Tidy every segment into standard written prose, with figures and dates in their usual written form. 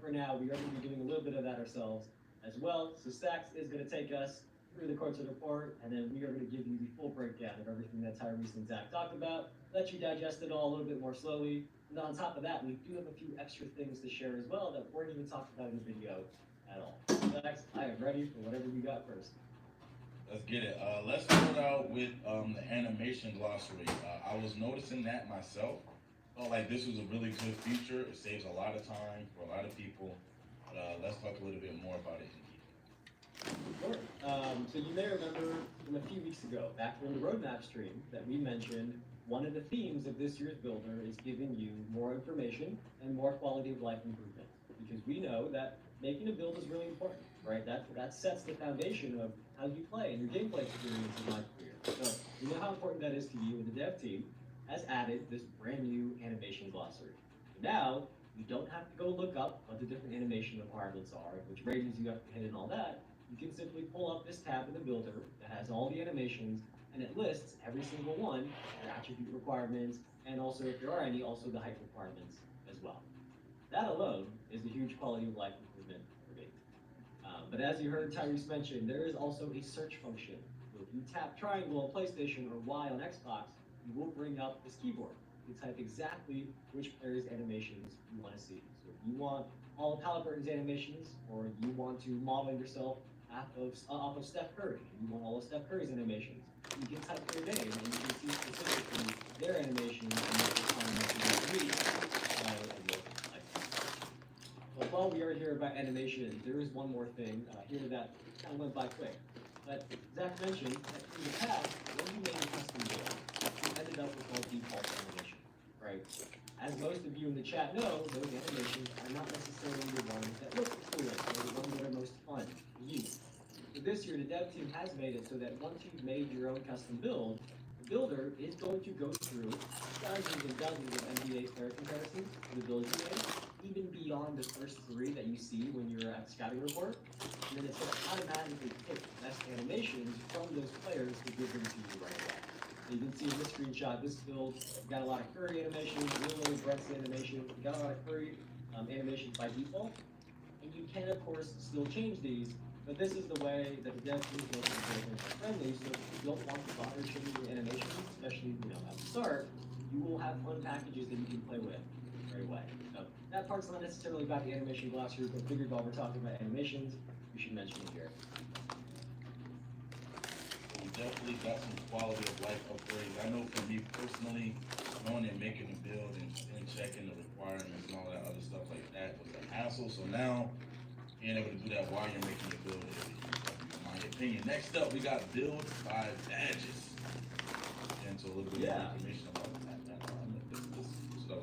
for now, we are going to be doing a little bit of that ourselves as well. So Stacks is going to take us through the course of the report, and then we are going to give you the full breakdown of everything that Tyrese and Zach talked about, let you digest it all a little bit more slowly. And on top of that, we do have a few extra things to share as well that weren't even talked about in the video at all. Stacks, I am ready for whatever you got first. Let's get it. Let's start out with the animation glossary. I was noticing that myself. Felt like this was a really good feature. It saves a lot of time for a lot of people. But let's talk a little bit more about it. Sure. So you may remember from a few weeks ago, back from the roadmap stream, that we mentioned one of the themes of this year's builder is giving you more information and more quality of life improvement. Because we know that making a build is really important, right? That sets the foundation of how you play and your gameplay experience in my career. So you know how important that is to you, and the dev team has added this brand new animation glossary. Now you don't have to go look up what the different animation requirements are, which ratings you have to hit and all that. You can simply pull up this tab in the builder that has all the animations, and it lists every single one, their attribute requirements, and also, if there are any, also the height requirements as well. That alone is a huge quality of life improvement for me. But as you heard Tyrese mention, there is also a search function. So if you tap triangle on PlayStation or Y on Xbox, you will bring up this keyboard. You type exactly which player's animations you want to see. So if you want all of Halliburton's animations, or you want to model yourself off of Steph Curry, and you want all of Steph Curry's animations, you can type their name and you can see specifically their animations and you can find But while we are here about animation, there is one more thing here that kind of went by quick. But Zach mentioned that in the past, when you made a custom build, you ended up with all default animation, right? As most of you in the chat know, those animations are not necessarily the ones that look the coolest or the ones that are most fun to use. So this year, the dev team has made it so that once you've made your own custom build, the builder is going to go through dozens and dozens of NBA player comparisons to the builds you made, even beyond the first three that you see when you're at the scouting report. And then it's going to automatically pick the best animations from those players to give them to you right away. So you can see in this screenshot, this build got a lot of Curry animations, Lillard, Brett's animations. We got a lot of Curry animations by default. And you can, of course, still change these, but this is the way that the dev team is making it friendly. So if you don't want to bother changing the animations, especially at the start, you will have fun packages that you can play with right away. So that part's not necessarily about the animation glossary, but figured while we're talking about animations, we should mention it here. We definitely got some quality of life upgrades. I know for me personally, going and making a build and checking the requirements and all that other stuff like that was a hassle. So now being able to do that while you're making your build is, in my opinion. Next up, we got build by badges. And so a little bit more information about this stuff.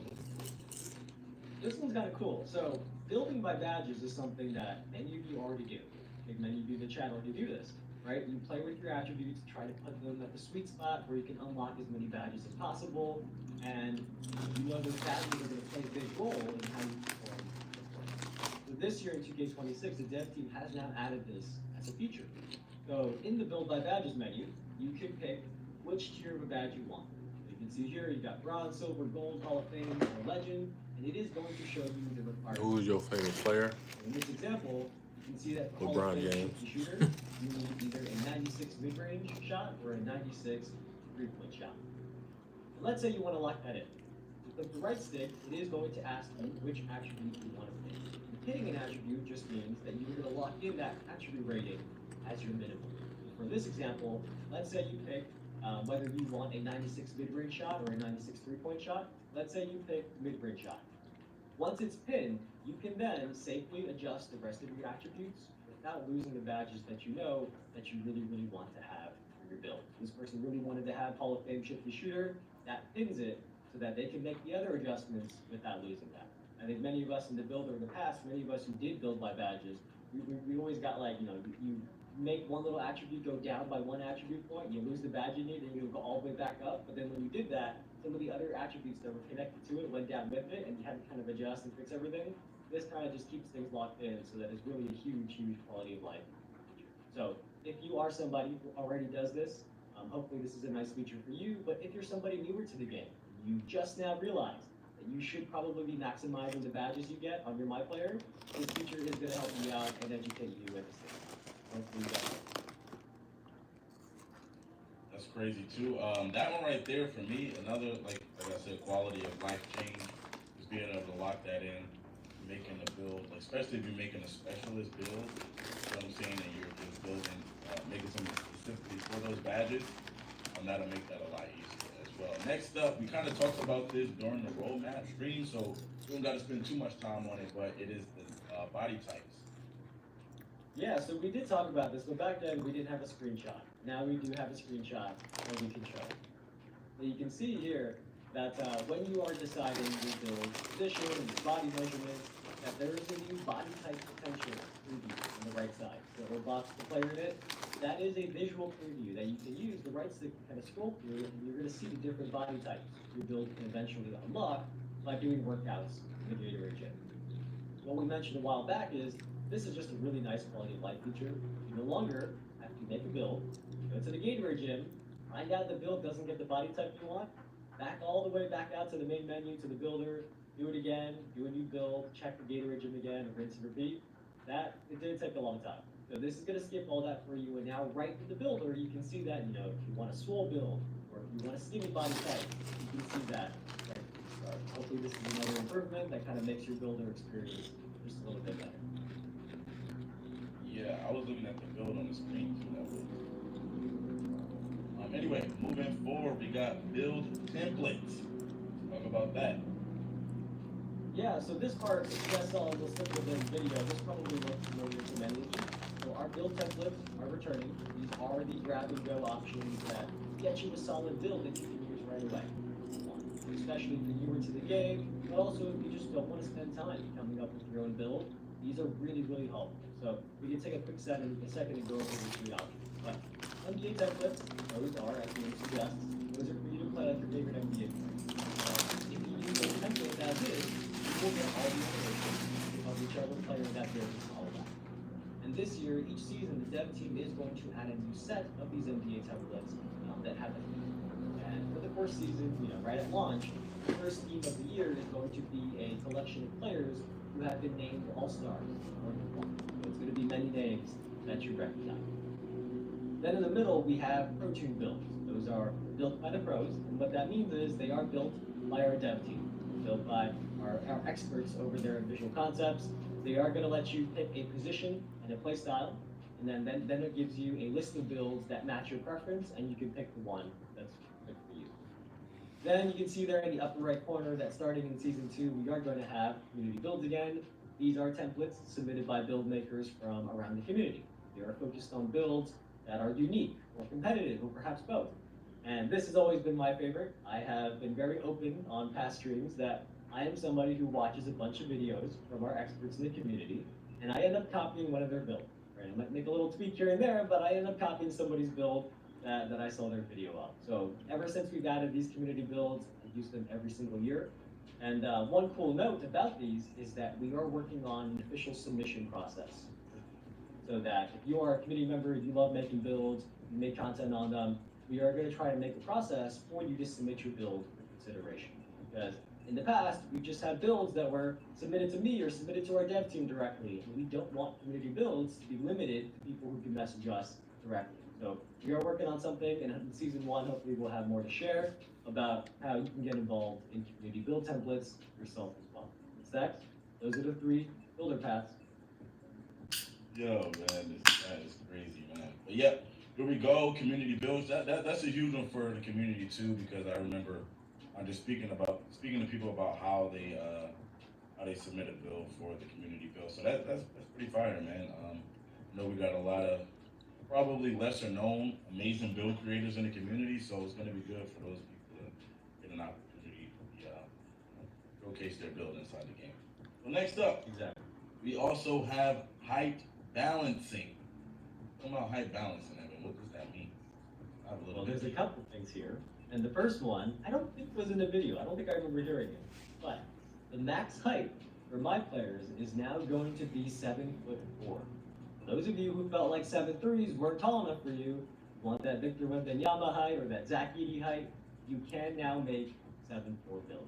This one's kind of cool. So building by badges is something that many of you already do. I think many of you in the chat already do this, right? You play with your attributes, try to put them at the sweet spot where you can unlock as many badges as possible, and you know those badges are going to play a big role in how you perform. So this year in 2K26, the dev team has now added this as a feature. So in the build by badges menu, you can pick which tier of a badge you want. You can see here, you got bronze, silver, gold, Hall of Fame, or legend, and it is going to show you the requirements. Who's your favorite player? In this example, you can see that for LeBron Hall of Fame James. shooter, you need either a 96 mid-range shot or a 96 three-point shot. And let's say you want to lock that in. With the right stick, it is going to ask you which attribute you want to pick. And hitting an attribute just means that you're going to lock in that attribute rating as your minimum. For this example, let's say you pick whether you want a 96 mid-range shot or a 96 three-point shot. Let's say you pick mid-range shot. Once it's pinned, you can then safely adjust the rest of your attributes without losing the badges that you know that you really, really want to have for your build. This person really wanted to have Hall of Fame shifty shooter, that pins it so that they can make the other adjustments without losing that. I think many of us in the builder in the past, many of us who did build by badges, we always got like, you make one little attribute go down by one attribute point, you lose the badge you need, and you go all the way back up. But then when you did that, some of the other attributes that were connected to it went down with it, and you had to kind of adjust and fix everything. This kind of just keeps things locked in, so that it's really a huge, huge quality of life feature. So if you are somebody who already does this, hopefully this is a nice feature for you. But if you're somebody newer to the game, you just now realized that you should probably be maximizing the badges you get on your My Player. This feature is going to help you out and educate you at the same time. Hopefully that helps. That's crazy too. That one right there for me, another like I said, quality of life change is being able to lock that in, making a build, like, especially if you're making a specialist build. You know what I'm saying? And you're just building, making something specifically for those badges. That'll make that a lot easier as well. Next up, we kind of talked about this during the roadmap stream, so we don't got to spend too much time on it, but it is the body types. Yeah, so we did talk about this, but back then we didn't have a screenshot. Now we do have a screenshot where we can show it. So you can see here that when you are deciding your build position and your body measurements, that there is a new body type potential preview on the right side. So robots to player in it, that is a visual preview that you can use the right stick to kind of scroll through, and you're going to see the different body types your build can eventually unlock by doing workouts in the Gatorade gym. What we mentioned a while back is this is just a really nice quality of life feature. You no longer have to make a build, go to the Gatorade gym, find out the build doesn't get the body type you want, back all the way back out to the main menu to the builder, do it again, do a new build, check the Gatorade gym again, rinse and repeat. That, it did take a long time. So this is going to skip all that for you, and now right in the builder, you can see that, you know, if you want a swole build, or if you want a skinny body type, you can see that right from the start. Hopefully this is another improvement that kind of makes your builder experience just a little bit better. Yeah, I was looking at the build on the screen too. That was. Anyway, moving forward, we got build templates. Talk about that. Yeah, so this part, if you guys saw a little snippet of the video, this probably looks familiar to many of you. So our build templates are returning. These are the grab and go options that get you a solid build that you can use right away. Especially if you're newer to the game, but also if you just don't want to spend time coming up with your own build, these are really, really helpful. So we can take a quick second and go over these three options. But NBA templates, those are, as the name suggests, those are for you to play like your favorite NBA player. If you use those templates as is, you will get all the information of whichever player that build is all about. And this year, each season, the dev team is going to add a new set of these NBA templates that have a theme. And for the first season, you know, right at launch, the first theme of the year is going to be a collection of players who have been named All-Stars or one. So it's going to be many names that you recognize. Then in the middle, we have Pro Tune builds. Those are built by the pros, and what that means is they are built by our dev team, built by our experts over there in visual concepts. They are going to let you pick a position and a play style, and then it gives you a list of builds that match your preference, and you can pick the one that's good for you. Then you can see there in the upper right corner that starting in Season 2, we are going to have community builds again. These are templates submitted by build makers from around the community. They are focused on builds that are unique or competitive or perhaps both. And this has always been my favorite. I have been very open on past streams that I am somebody who watches a bunch of videos from our experts in the community, and I end up copying one of their builds. Right? I might make a little tweak here and there, but I end up copying somebody's build that I saw their video of. So ever since we've added these community builds, I've used them every single year. And one cool note about these is that we are working on an official submission process. So that if you are a community member, if you love making builds, you make content on them, we are going to try to make a process for you to submit your build for consideration. Because in the past, we just had builds that were submitted to me or submitted to our dev team directly, and we don't want community builds to be limited to people who can message us directly. So we are working on something, and in Season 1, hopefully we'll have more to share about how you can get involved in community build templates yourself as well. What's next? Those are the 3 builder paths. Yo, man, that is crazy, man. But yep, here we go. Community builds. That's a huge one for the community too, because I remember I'm just speaking to people about how they submit a build for the community build. So that's pretty fire, man. I know we got a lot of probably lesser known amazing build creators in the community, so it's gonna be good for those people to get an opportunity to showcase their build inside the game. So next up, we also have height balancing. Talking about height balancing, Evan, what does that mean? Well, there's a couple things here. And the first one, I don't think was in the video. I don't think I remember hearing it. But the max height for my players is now going to be 7'4". For those of you who felt like 7'3s weren't tall enough for you, want that Victor Wembanyama height or that Zach Edey height, you can now make 7'4" build.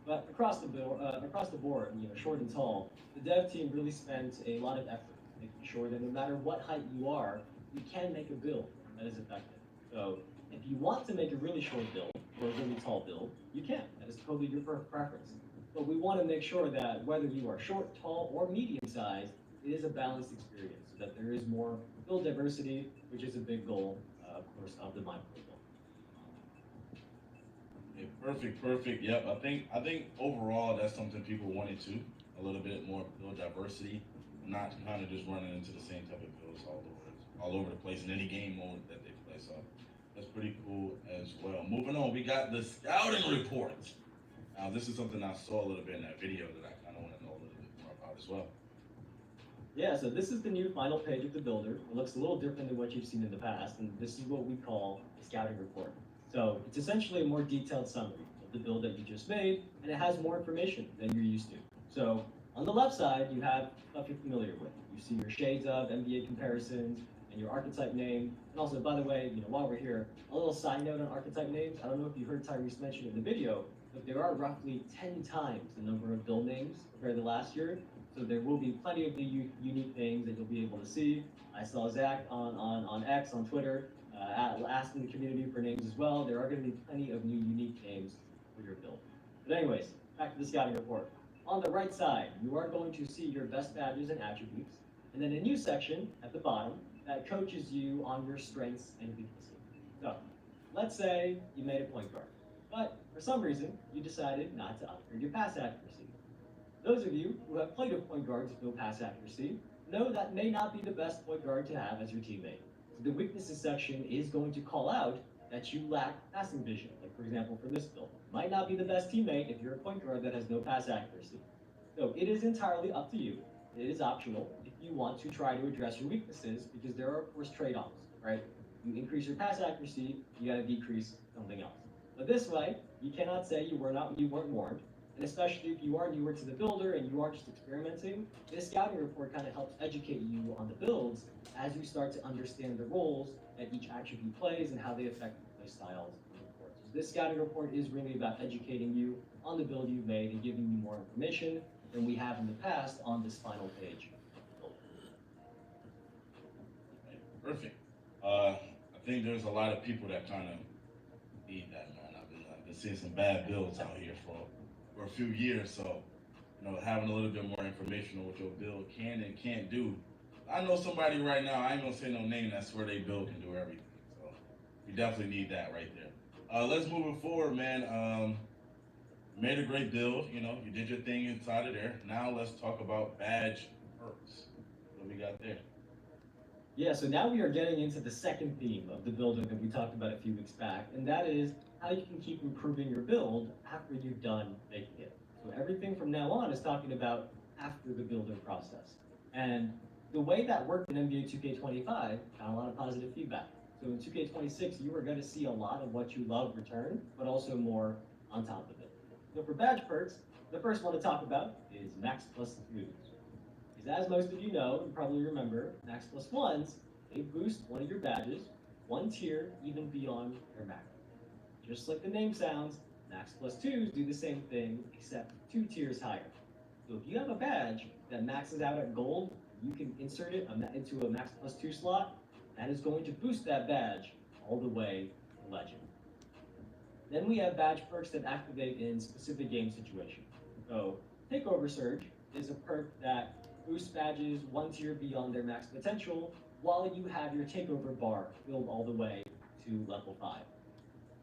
But across the board, short and tall, the dev team really spent a lot of effort making sure that no matter what height you are, you can make a build that is effective. So if you want to make a really short build or a really tall build, you can. That is totally your preference. But we want to make sure that whether you are short, tall, or medium sized, it is a balanced experience so that there is more build diversity, which is a big goal, of course, of the Mindful build. Yeah, perfect, perfect. Yep, I think overall that's something people wanted to a little bit more build diversity, not kind of just running into the same type of builds all over the place in any game mode that they play. So that's pretty cool as well. Moving on, we got the scouting reports. Now this is something I saw a little bit in that video that I kind of want to know a little bit more about as well. Yeah, so this is the new final page of the builder. It looks a little different than what you've seen in the past, and this is what we call a scouting report. So it's essentially a more detailed summary of the build that you just made, and it has more information than you're used to. So on the left side, you have stuff you're familiar with. You see your shades of NBA comparisons and your archetype name. And also, by the way, while we're here, a little side note on archetype names. I don't know if you heard Tyrese mention in the video, but there are roughly 10 times the number of build names compared to last year. So there will be plenty of new unique things that you'll be able to see. I saw Zach on X, on Twitter, asking the community for names as well. There are going to be plenty of new unique names for your build. But anyways, back to the scouting report. On the right side, you are going to see your best badges and attributes, and then a new section at the bottom that coaches you on your strengths and weaknesses. So let's say you made a point guard, but for some reason, you decided not to upgrade your pass accuracy. Those of you who have played with point guards with no pass accuracy know that may not be the best point guard to have as your teammate. So the weaknesses section is going to call out that you lack passing vision. Like for example, for this build, might not be the best teammate if you're a point guard that has no pass accuracy. So it is entirely up to you. It is optional if you want to try to address your weaknesses because there are of course trade-offs, right? You increase your pass accuracy, you got to decrease something else. But this way, you cannot say you weren't warned. And especially if you are newer to the builder and you are just experimenting, this scouting report kind of helps educate you on the builds as you start to understand the roles that each attribute plays and how they affect the play styles of the report. So this scouting report is really about educating you on the build you've made and giving you more information than we have in the past on this final page. Perfect. I think there's a lot of people that kind of need that, man. I've been seeing some bad builds out here for a few years, so having a little bit more information on what your build can and can't do. I know somebody right now, I ain't gonna say no name, that's where they build can do everything. So we definitely need that right there. Let's move it forward, man. Made a great build, you did your thing inside of there. Now let's talk about badge perks. What we got there? Yeah, so now we are getting into the second theme of the builder that we talked about a few weeks back, and that is how you can keep improving your build after you've done making it. So everything from now on is talking about after the building process. And the way that worked in NBA 2K25 got a lot of positive feedback. So in 2K26, you are going to see a lot of what you love return, but also more on top of it. So for badge perks, the first one to talk about is Max Plus 2s. Because as most of you know, and probably remember, Max Plus 1s, they boost one of your badges one tier even beyond your max. Just like the name sounds, Max Plus 2s do the same thing, except 2 tiers higher. So if you have a badge that maxes out at gold, you can insert it into a Max Plus 2 slot, that is going to boost that badge all the way to Legend. Then we have badge perks that activate in specific game situations. So Takeover Surge is a perk that boosts badges one tier beyond their max potential while you have your takeover bar filled all the way to level 5.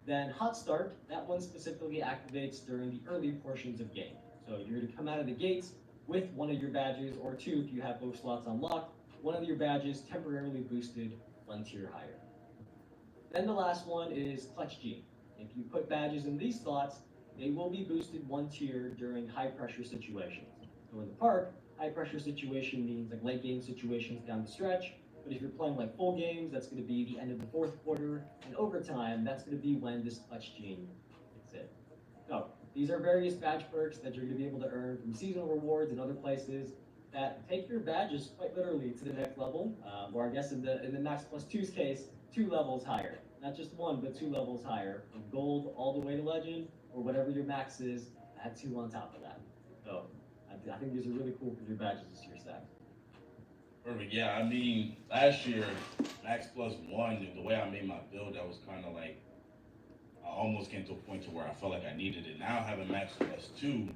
Then Hot Start, that one specifically activates during the early portions of game. So you're going to come out of the gates with one of your badges, or 2 if you have both slots unlocked, one of your badges temporarily boosted one tier higher. Then the last one is Clutch Gene. If you put badges in these slots, they will be boosted one tier during high pressure situations. So in the park, high pressure situation means like late game situations down the stretch. But if you're playing like full games, that's going to be the end of the 4th quarter, and overtime, that's going to be when this Clutch Gene hits it. So these are various badge perks that you're going to be able to earn from seasonal rewards and other places that take your badges quite literally to the next level, or I guess in the Max Plus 2's case, 2 levels higher. Not just 1, but 2 levels higher, from gold all the way to legend, or whatever your max is add 2 on top of that. So I think these are really cool for your badges this year, Stack. Perfect. Yeah, I mean, last year, Max Plus One, the way I made my build, that was kind of like, I almost came to a point to where I felt like I needed it. Now having Max Plus Two,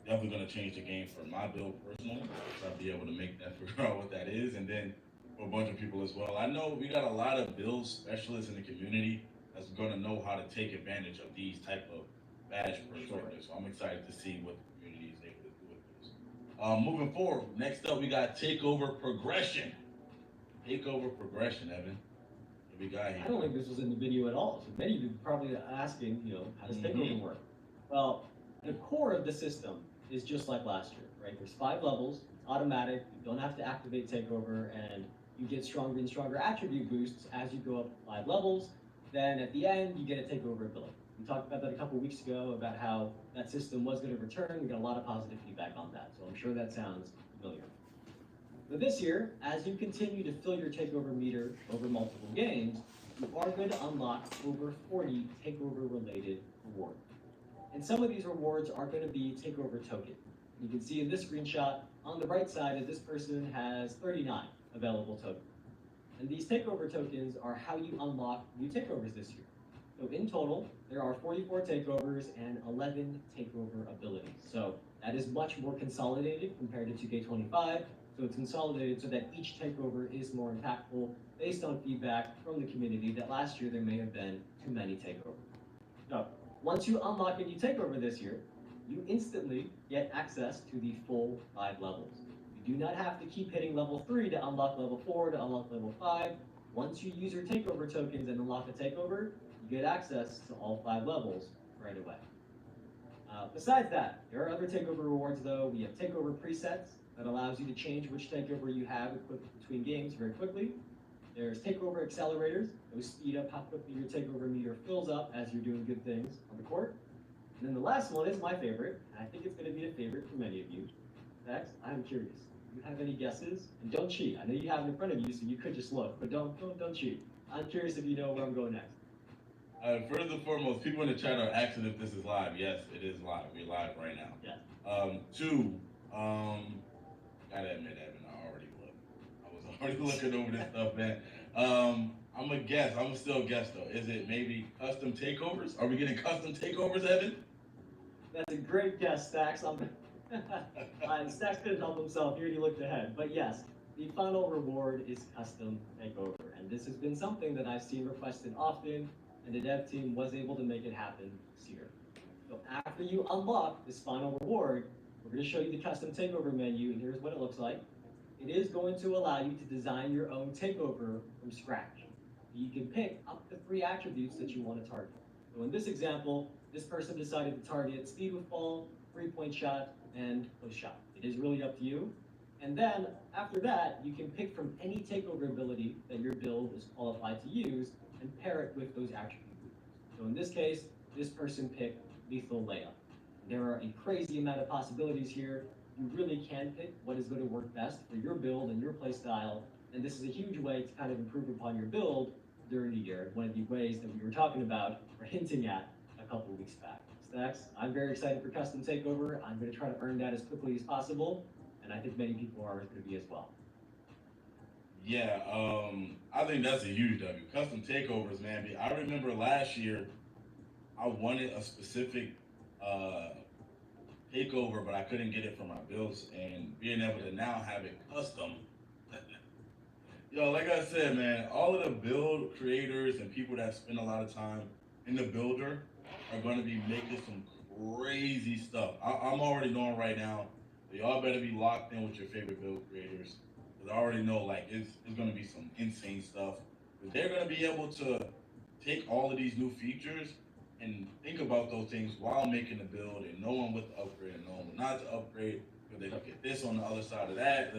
definitely gonna change the game for my build personally. So I'll be able to make that figure out what that is, and then for a bunch of people as well. I know we got a lot of build specialists in the community that's gonna know how to take advantage of these type of badge perks right there. So I'm excited to see what the community is able to do with this. Moving forward, next up we got takeover progression. Takeover progression, Evan. What we got I here? don't think this was in the video at all. So many of you probably asking, how does takeover Mhm. work? Well, the core of the system is just like last year, right? There's 5 levels, it's automatic, you don't have to activate takeover, and you get stronger and stronger attribute boosts as you go up 5 levels. Then at the end, you get a takeover ability. We talked about that a couple weeks ago about how that system was going to return. We got a lot of positive feedback on that, so I'm sure that sounds familiar. But this year, as you continue to fill your takeover meter over multiple games, you are going to unlock over 40 takeover related rewards. And some of these rewards are going to be takeover tokens. You can see in this screenshot on the right side that this person has 39 available tokens. And these takeover tokens are how you unlock new takeovers this year. So in total, there are 44 takeovers and 11 takeover abilities. So that is much more consolidated compared to 2K25. So it's consolidated so that each takeover is more impactful based on feedback from the community that last year there may have been too many takeovers. So once you unlock a new takeover this year, you instantly get access to the full 5 levels. You do not have to keep hitting level 3 to unlock level 4 to unlock level 5. Once you use your takeover tokens and unlock a takeover, you get access to all 5 levels right away. Besides that, there are other takeover rewards though. We have takeover presets that allows you to change which takeover you have between games very quickly. There's takeover accelerators. Those speed up how quickly your takeover meter fills up as you're doing good things on the court. And then the last one is my favorite, and I think it's going to be a favorite for many of you. Next, I'm curious. Do you have any guesses? And don't cheat. I know you have it in front of you, so you could just look, but don't cheat. I'm curious if you know where I'm going next. First and foremost, people in the chat are asking if this is live. Yes, it is live. We're live right now. Yeah. Two, gotta admit, Evan, I already looked. I was already looking over this stuff, man. I'm a guess. I'm still a guess though. Is it maybe custom takeovers? Are we getting custom takeovers, Evan? That's a great guess, Stacks. Stacks couldn't help himself. He already looked ahead. But yes, the final reward is custom takeover. And this has been something that I've seen requested often, and the dev team was able to make it happen this year. So after you unlock this final reward, we're going to show you the custom takeover menu, and here's what it looks like. It is going to allow you to design your own takeover from scratch. You can pick up to 3 attributes that you want to target. So in this example, this person decided to target speed with ball, 3-point shot, and post shot. It is really up to you. And then after that, you can pick from any takeover ability that your build is qualified to use and pair it with those attributes. So in this case, this person picked lethal layup. There are a crazy amount of possibilities here. You really can pick what is going to work best for your build and your play style. And this is a huge way to kind of improve upon your build during the year. One of the ways that we were talking about or hinting at a couple of weeks back. Stacks, I'm very excited for custom takeover. I'm going to try to earn that as quickly as possible. And I think many people are going to be as well. Yeah, I think that's a huge W. Custom takeovers, man. I remember last year, I wanted a specific takeover, but I couldn't get it for my builds. And being able to now have it custom, yo, like I said, man, all of the build creators and people that spend a lot of time in the builder are going to be making some crazy stuff. I'm already knowing right now. So y'all better be locked in with your favorite build creators. I already know, like, it's going to be some insane stuff. But they're going to be able to take all of these new features and think about those things while making the build and knowing what to upgrade and knowing what not to upgrade. Because they look at this on the other side of that.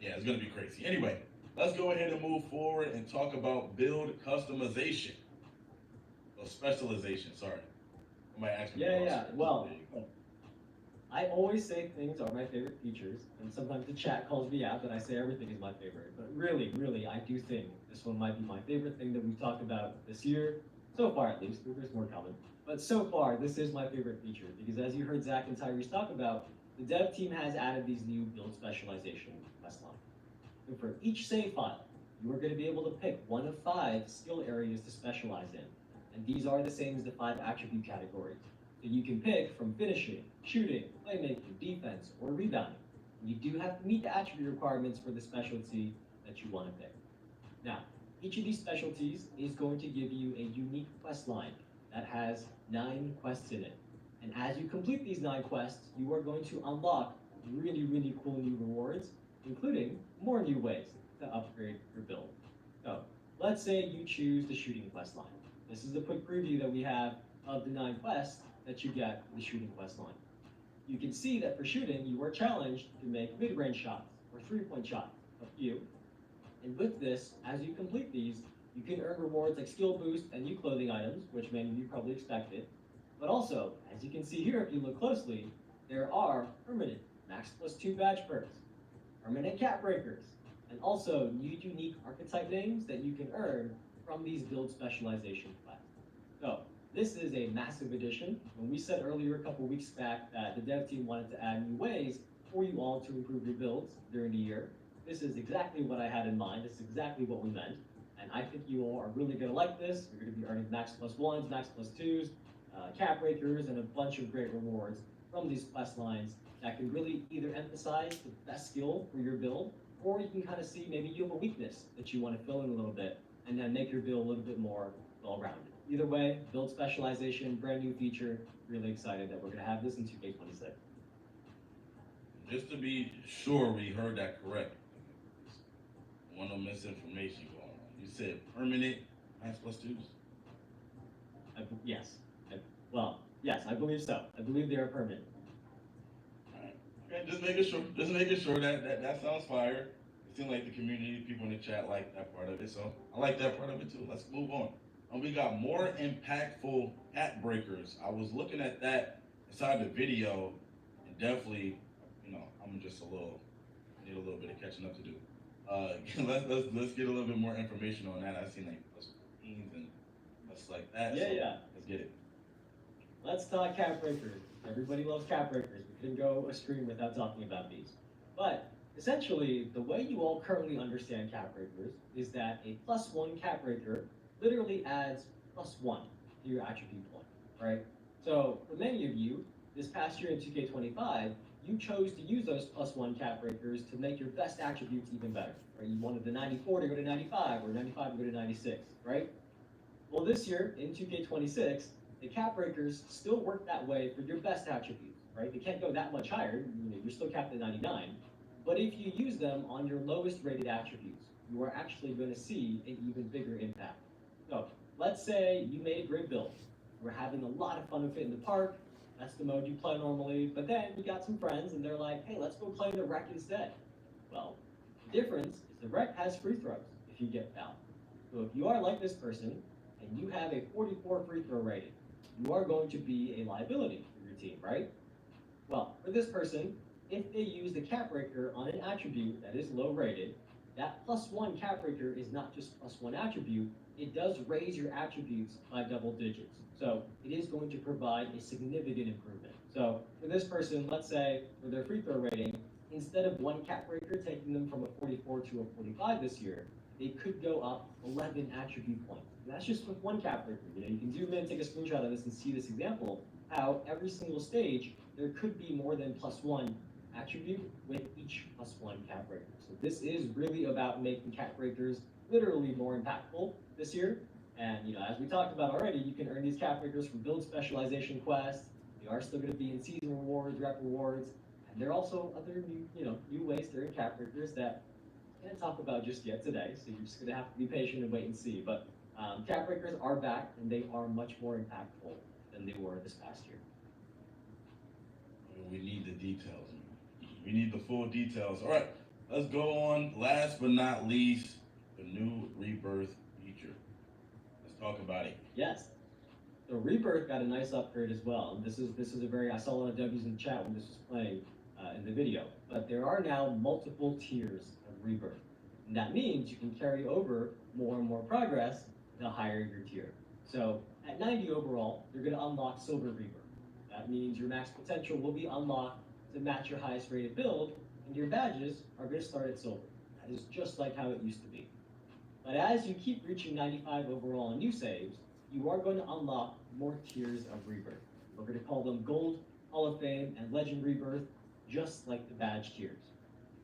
Yeah, it's going to be crazy. Anyway, let's go ahead and move forward and talk about build customization. Or specialization, sorry. Somebody asked me. Yeah. Well, I always say things are my favorite features, and sometimes the chat calls me out that I say everything is my favorite. But really, I do think this one might be my favorite thing that we've talked about this year, so far at least. There's more coming. But so far, this is my favorite feature because as you heard Zach and Tyrese talk about, the dev team has added these new build specialization quest lines. And for each save file, you are going to be able to pick one of 5 skill areas to specialize in. And these are the same as the 5 attribute categories. So you can pick from finishing, shooting, playmaking, defense, or rebounding. And you do have to meet the attribute requirements for the specialty that you want to pick. Now, each of these specialties is going to give you a unique quest line that has 9 quests in it. And as you complete these 9 quests, you are going to unlock really, really cool new rewards, including more new ways to upgrade your build. So, let's say you choose the shooting quest line. This is a quick preview that we have of the 9 quests that you get in the shooting quest line. You can see that for shooting, you are challenged to make mid-range shots or 3-point shots, a few. And with this, as you complete these, you can earn rewards like skill boost and new clothing items, which many of you probably expected. But also, as you can see here, if you look closely, there are permanent max +2 badge perks, permanent cap breakers, and also new unique archetype names that you can earn from these build specialization quests. So this is a massive addition. When we said earlier a couple weeks back that the dev team wanted to add new ways for you all to improve your builds during the year, this is exactly what I had in mind. This is exactly what we meant. And I think you all are really going to like this. You're going to be earning max +1s, max +2s, cap breakers, and a bunch of great rewards from these quest lines that can really either emphasize the best skill for your build, or you can kind of see maybe you have a weakness that you want to fill in a little bit, and then make your build a little bit more well-rounded. Either way, build specialization, brand new feature. Really excited that we're going to have this in 2K26. Just to be sure we heard that correct. Want no misinformation going on. You said permanent max +2s? Yes. Yes, I believe so. I believe they are permanent. Alright. Okay, just making sure. Just making sure that sounds fire. It seems like the community, people in the chat like that part of it, so I like that part of it too. Let's move on. We got more impactful hat breakers. I was looking at that inside the video, and definitely, I'm just need a little bit of catching up to do. Let's get a little bit more information on that. I've seen like +15s and stuff like that. Yeah, so yeah. Let's get it. Let's talk cap breakers. Everybody loves cap breakers. We couldn't go a stream without talking about these. But essentially, the way you all currently understand cap breakers is that a +1 cap breaker literally adds +1 to your attribute point, right? So for many of you, this past year in 2K25, you chose to use those +1 cap breakers to make your best attributes even better, right? You wanted the 94 to go to 95 or 95 to go to 96, right? Well, this year in 2K26, the cap breakers still work that way for your best attributes, right? They can't go that much higher. You're still capped at 99. But if you use them on your lowest rated attributes, you are actually going to see an even bigger impact. So let's say you made a great build. We're having a lot of fun with it in the park. That's the mode you play normally. But then you got some friends and they're like, hey, let's go play the rec instead. Well, the difference is the rec has free throws if you get fouled. So if you are like this person and you have a 44 free throw rating, you are going to be a liability for your team, right? Well, for this person, if they use the cap breaker on an attribute that is low rated, that +1 cap breaker is not just +1 attribute, it does raise your attributes by double digits. So it is going to provide a significant improvement. So for this person, let's say for their free throw rating, instead of 1 cap breaker taking them from a 44 to a 45 this year, they could go up 11 attribute points. And that's just with 1 cap breaker. You can zoom in, take a screenshot of this and see this example, how every single stage, there could be more than +1 attribute with each +1 cap breaker. So this is really about making cap breakers literally more impactful this year. And as we talked about already, you can earn these cap breakers from build specialization quests. They are still going to be in season rewards, rep rewards, and there are also other new ways to earn cap breakers that I can't talk about just yet today. So you're just going to have to be patient and wait and see. But cap breakers are back, and they are much more impactful than they were this past year. We need the details. We need the full details. All right, let's go on. Last but not least, the new Rebirth feature. Let's talk about it. Yes. So Rebirth got a nice upgrade as well. And this is a very, I saw a lot of W's in the chat when this was playing in the video. But there are now multiple tiers of Rebirth. And that means you can carry over more and more progress the higher your tier. So at 90 overall, you're going to unlock Silver Rebirth. That means your max potential will be unlocked to match your highest rated build, and your badges are going to start at Silver. That is just like how it used to be. But as you keep reaching 95 overall on new saves, you are going to unlock more tiers of Rebirth. We're going to call them Gold, Hall of Fame, and Legend Rebirth, just like the badge tiers.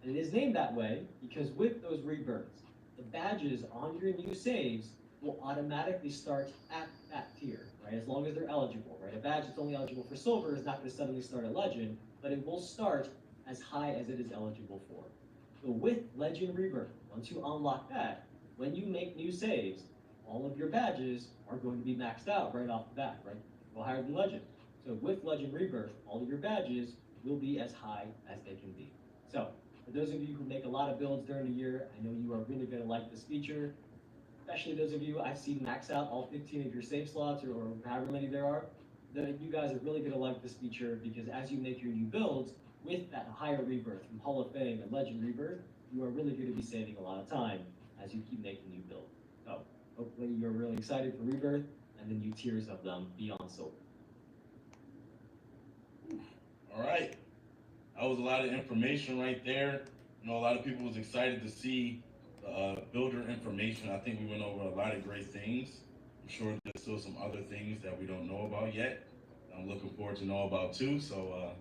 And it is named that way because with those rebirths, the badges on your new saves will automatically start at that tier, right? As long as they're eligible, right? A badge that's only eligible for Silver is not going to suddenly start at Legend, but it will start as high as it is eligible for. So with Legend Rebirth, once you unlock that, when you make new saves, all of your badges are going to be maxed out right off the bat, right? Well, higher than Legend. So with Legend Rebirth, all of your badges will be as high as they can be. So for those of you who make a lot of builds during the year, I know you are really going to like this feature. Especially those of you I've seen max out all 15 of your save slots or however many there are, you guys are really going to like this feature because as you make your new builds with that higher rebirth from Hall of Fame and Legend Rebirth, you are really going to be saving a lot of time as you keep making new builds. So hopefully you're really excited for Rebirth and the new tiers of them beyond Silver. All right, that was a lot of information right there. You know, a lot of people was excited to see builder information. I think we went over a lot of great things. I'm sure there's still some other things that we don't know about yet. I'm looking forward to know about too. So,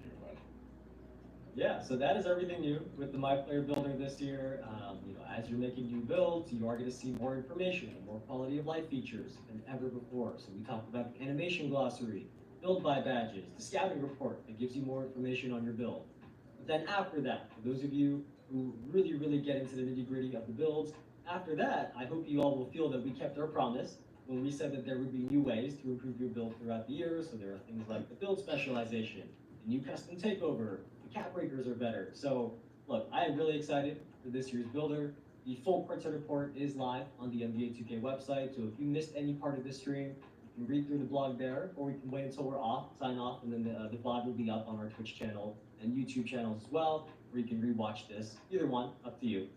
everybody. Yeah, so that is everything new with the My Player Builder this year. As you're making new builds, you are going to see more information and more quality of life features than ever before. So we talked about the animation glossary, build by badges, the scouting report that gives you more information on your build. But then after that, for those of you who really get into the nitty-gritty of the builds, after that, I hope you all will feel that we kept our promise when we said that there would be new ways to improve your build throughout the year. So there are things like the build specialization, the new custom takeover, the cap breakers are better. So look, I am really excited for this year's builder. The full content report is live on the NBA 2K website. So if you missed any part of this stream, you can read through the blog there, or we can wait until we're off, sign off, and then the blog will be up on our Twitch channel and YouTube channels as well, where you can rewatch this. Either one, up to you.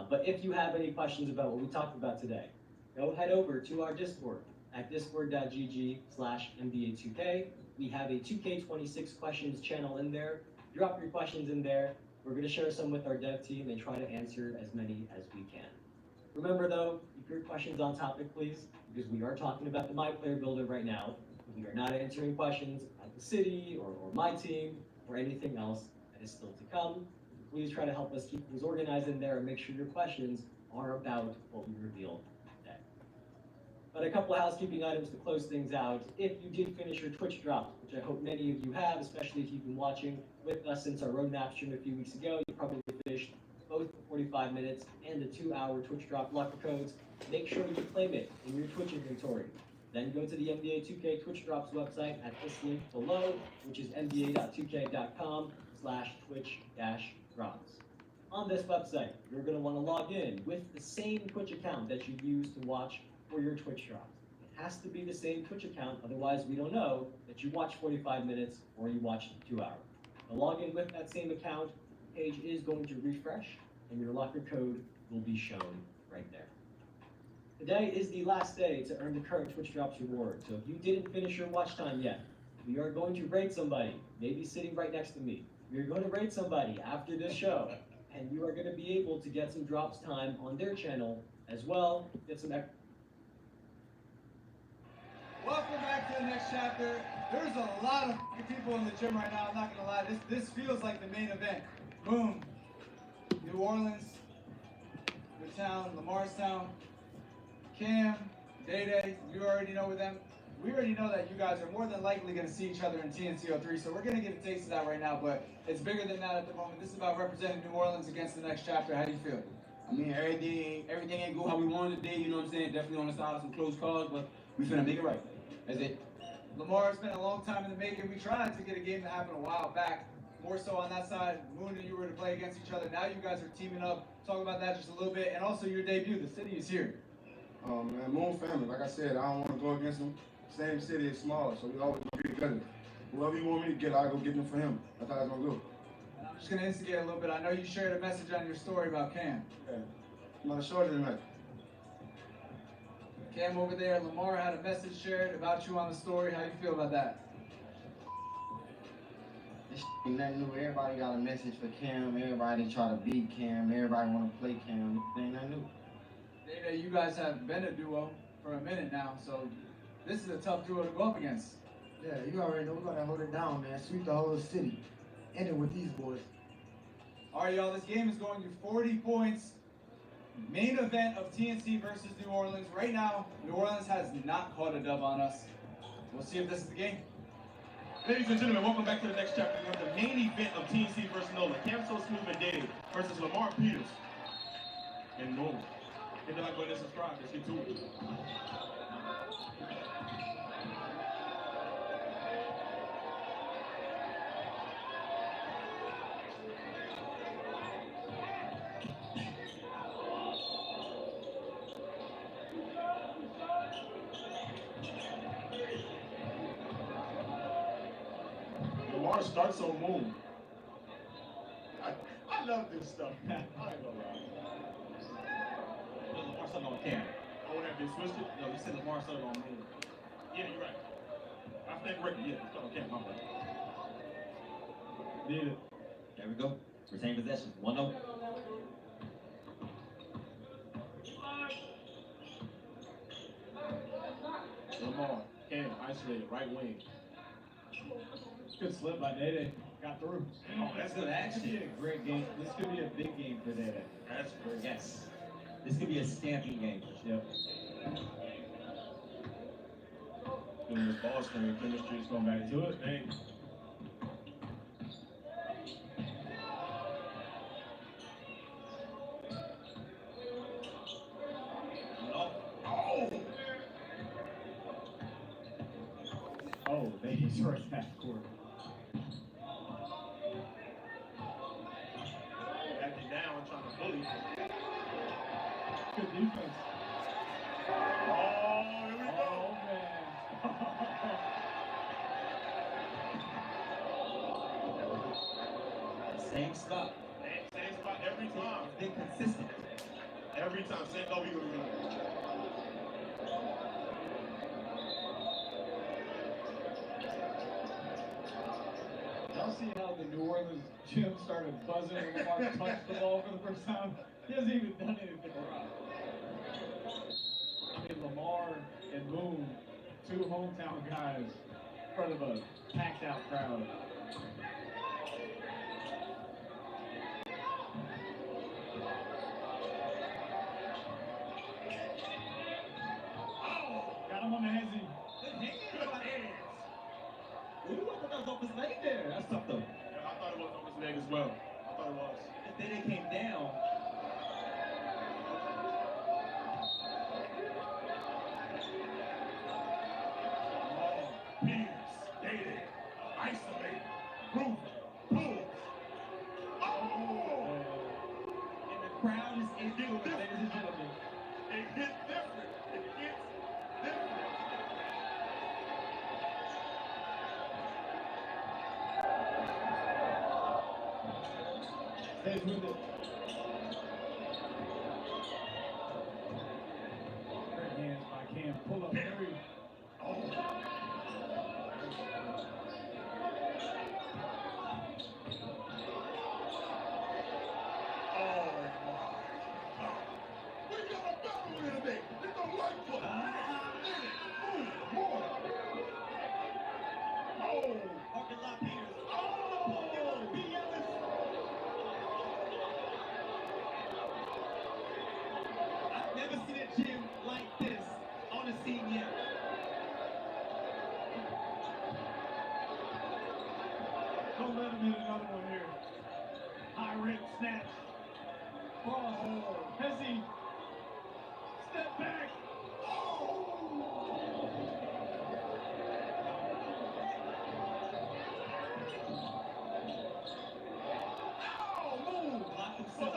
But if you have any questions about what we talked about today, go head over to our Discord at discord.gg/NBA2K. We have a 2K26 questions channel in there. Drop your questions in there. We're going to share some with our dev team and try to answer as many as we can. Remember though, keep your questions on topic, please, because we are talking about the My Player Builder right now. We are not answering questions about the city or my team or anything else that is still to come. Please try to help us keep things organized in there and make sure your questions are about what we revealed today. But a couple of housekeeping items to close things out. If you did finish your Twitch drops, which I hope many of you have, especially if you've been watching with us since our roadmap stream a few weeks ago, you probably finished both the 45 minutes and the 2-hour Twitch drop locker codes. Make sure you claim it in your Twitch inventory. Then go to the NBA 2K Twitch Drops website at this link below, which is nba.2k.com/twitch-drops. On this website, you're going to want to log in with the same Twitch account that you use to watch for your Twitch drops. It has to be the same Twitch account, otherwise we don't know that you watched 45 minutes or you watched 2 hours. So log in with that same account, the page is going to refresh, and your locker code will be shown right there. Today is the last day to earn the current Twitch Drops reward, so if you didn't finish your watch time yet, we are going to raid somebody, maybe sitting right next to me. We're going to raid somebody after this show, and you are going to be able to get some drops time on their channel as well, get some extra. Welcome back to the next chapter. There's a lot of people in the gym right now, I'm not gonna lie. This feels like the main event. Boom. New Orleans, your town, Lamarstown, Cam, Day, you already know with them. We already know that you guys are more than likely gonna see each other in TNCO3, so we're gonna get a taste of that right now, but it's bigger than that at the moment. This is about representing New Orleans against the next chapter. How do you feel? I mean, everything ain't go how we wanted today, you know what I'm saying? Definitely on the side of some close calls, but we finna make it right. That's it. Lamar, it's been a long time in the making. We tried to get a game to happen a while back. More so on that side, Moon and you were to play against each other. Now you guys are teaming up. Talk about that just a little bit. And also your debut, the city is here. Man, Moon family, like I said, I don't want to go against them. Same city is smaller, so we always gonna be together. Whoever you want me to get, I'll go get them for him. That's how it's gonna go. And I'm just gonna instigate a little bit. I know you shared a message on your story about Cam. Okay. I'm not shorter tonight. Cam over there, Lamar had a message shared about you on the story. How you feel about that? This ain't nothing new. Everybody got a message for Cam. Everybody try to beat Cam. Everybody want to play Cam. This ain't nothing new. Data, you guys have been a duo for a minute now, so this is a tough duo to go up against. Yeah, you already know we're gonna hold it down, man. Sweep the whole city. End it with these boys. All right, y'all, this game is going to 40 points. Main event of TNC versus New Orleans. Right now, New Orleans has not caught a dub on us. We'll see if this is the game. Ladies and gentlemen, welcome back to the next chapter. We have the main event of TNC versus NOLA. Cam So Smooth and Dave versus Lamar Peters and NOLA. Hit the like button and subscribe. Let's get to it. Lamar starts on Moon. I love this stuff, man. I ain't gonna lie. Lamar started on Cam. Oh, that been switched it? No, you said Lamar started on Moon. Yeah, you're right. I stand corrected. Yeah, it's on Cam. My bad. Need it. There we go. Retain possession. 1-0. Lamar, Cam, isolated, right wing. Good slip by Dede. Got through. Oh, that's good action. This could be a great game. This could be a big game for Dede. That's great. Yes. This could be a stamping game. Yep. Doing this ball screen chemistry is going back to it. Dang. Oh, Dede's right half court. Backing down, trying to bully. Good defense. Oh, here we go. Oh, man. Same spot. Same spot every time. Been consistent. Every time. Same. Oh, we go. Y'all see how the New Orleans gym started buzzing when Lamar touched the ball for the first time? He hasn't even done anything wrong. I mean, Lamar and Moon, two hometown guys, in front of a packed out crowd. Got him on the hezzy. Ooh, I thought that was off his leg there. That's tough though. Yeah, I thought it was on his leg as well. I thought it was. Then it came down. Peters, Dede, isolate, Roof, pulls. Oh! And the crowd is into it, ladies and gentlemen. It hits different. It hits different. Stays with it. Great hands by Cam. Pull up three. Parking lot Peters. I've never seen a gym like this on the scene yet. Don't let him hit another one here. High rip snatch. Cross. Hezzy. Step back. Block himself.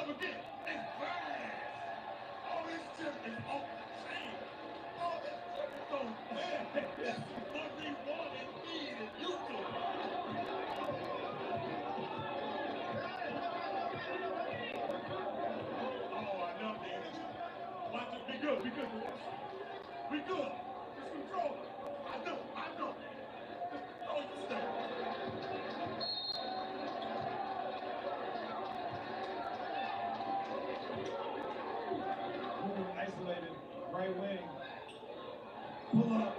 We good. Just control it. I know. Just control your step. Isolated, right wing. Pull up.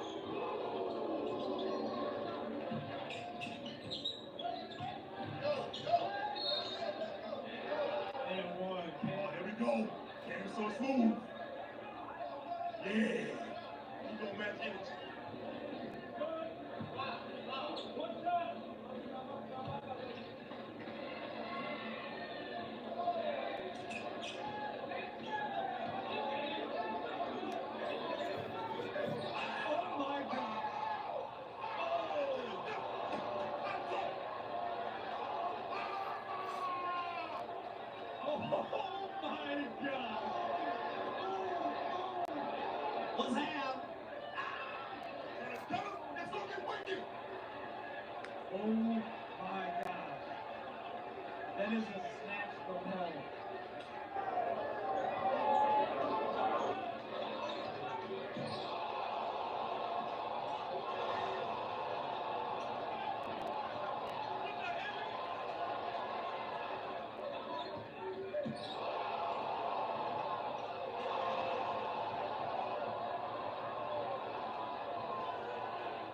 And one. Oh, there we go. Cam so smooth. Yeah. You gonna match energy. Oh my God. Oh my God. What's half? Let's go get wicked. Oh my God. That is a snatch from hell.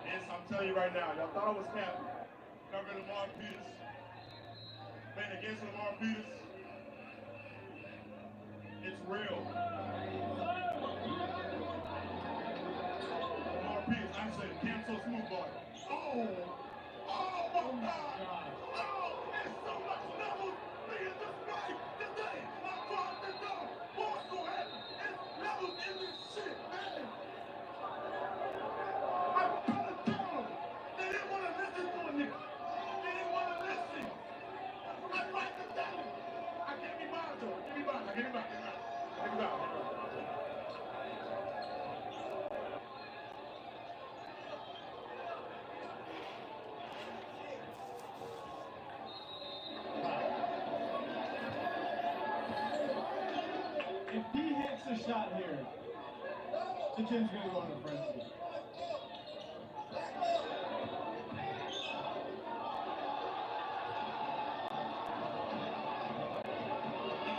Yes, I'm telling you right now, y'all thought I was capping. Covering Lamar Peters. Playing against Lamar Peters. It's real. Lamar Peters, actually, Cam so smooth boy. Oh my God. Oh, there's so much levels being displayed today. Across the door. What's going to happen? It's levels in this shit, man. I'm trying to tell them. They didn't want to listen to a nigga. They didn't want to listen. I'm trying to tell them. I can't be bothered to it. Give me back. Give me back. Give me back. If he hits a shot here, the Jim's gonna go on the front seat.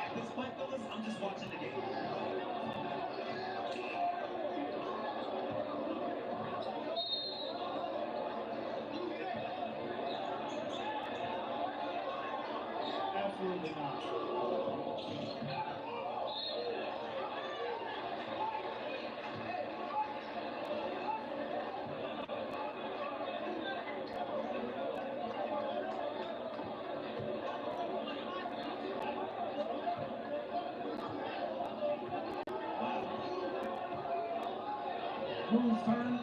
At this point, fellas, I'm just watching the game. Absolutely not. Whose turn?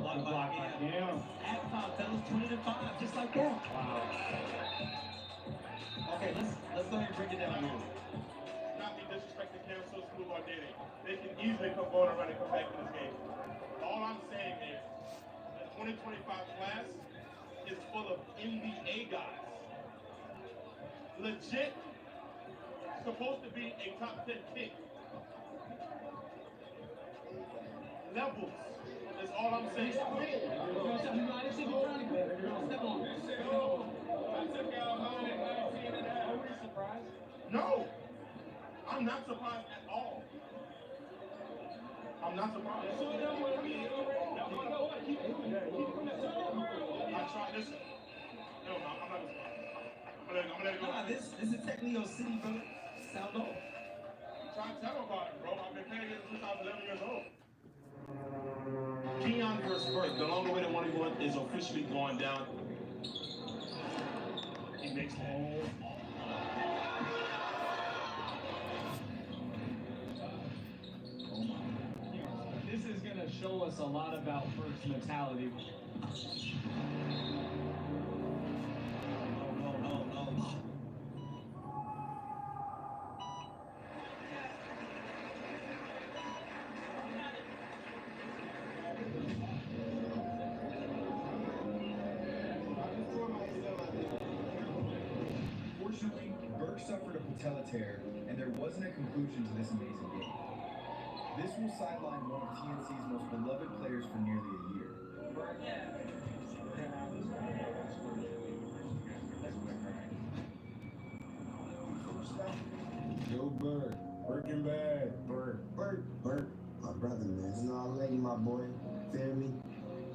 Blocked by Cam. Cam. Halftime, fellas, 20-5, just like that. Wow. Okay, let's go ahead and break it down here. Not be disrespecting Cam so smooth or Diddy. They can easily come on and run and come back to this game. All I'm saying is the 2025 class is full of NBA guys. Legit, supposed to be a top 10 pick. Levels. That's all I'm saying. Step on. Are we surprised? No, I'm not surprised at all. I'm not surprised. I tried this. No, I'm not surprised. I'm gonna let it go. Nah, this is technically your city, brother. Sound off. Try to tell about it, bro. I've been playing this since I was 11 years old. Keon versus Burke, the longer way to 1v1 is officially going down. He makes that. This is gonna show us a lot about first mentality. No. Fortunately, Burke suffered a patella tear, and there wasn't a conclusion to this amazing game. This will sideline one of TNC's most beloved players for nearly a year. Yo, Bird. Working bad. Bert, my brother, man. You know I love you, my boy. Feel me?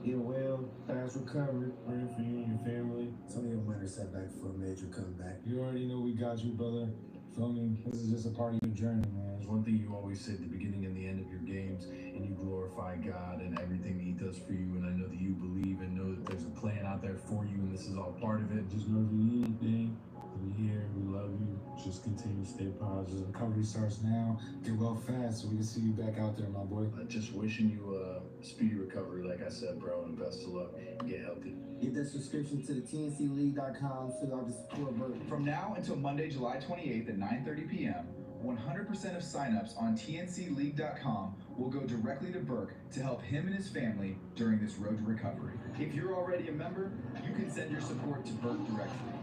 Get well, fast recovery. Praying for you and your family. It's only a minor setback for a major comeback. You already know we got you, brother. Feel me? This is just a part of your journey, man. There's one thing you always say at the beginning and the end of your games, and you glorify God and everything that He does for you. And I know that you believe and know that there's a plan out there for you, and this is all part of it. Just know if you need anything, we're here. We love you. Just continue to stay positive. Recovery starts now. Get well fast so we can see you back out there, my boy. Just wishing you a speedy recovery, like I said, bro, and best of luck. Get healthy. Get that subscription to the TNCLeague.com so y'all can support Bert. From now until Monday, July 28th at 9:30 p.m., 100% of signups on TNCLeague.com will go directly to Burke to help him and his family during this road to recovery. If you're already a member, you can send your support to Burke directly.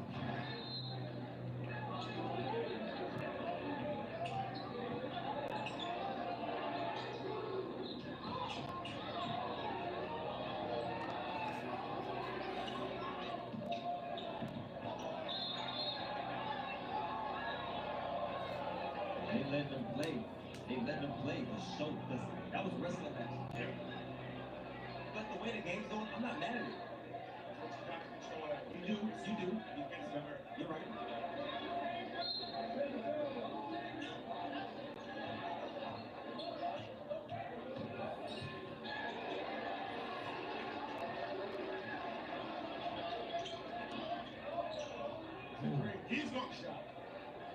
They let them play. They let them play for show. Listen, that was a wrestling match. Yeah. But the way the game's going, I'm not mad at it. You do. You're right. He's gonna shot.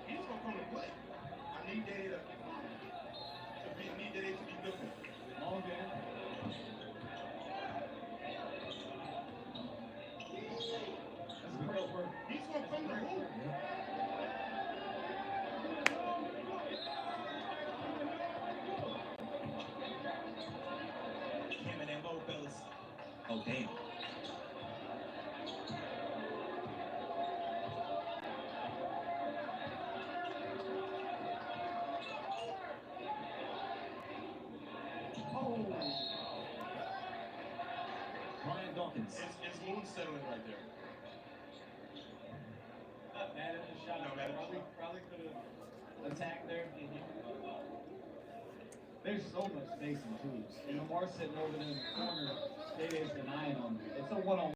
He's gonna come to play. I need Daddy to be good. Long game. That's great work. He's gonna come to hoop. Him and them old fellas. Oh, damn. Brian Dawkins. It's smooth settling right there. Not mad at the shot. No, man. Probably could have attacked there. There's so much space in twos. And Lamar's sitting over there in the corner. They is denying him. It's a one-on-one.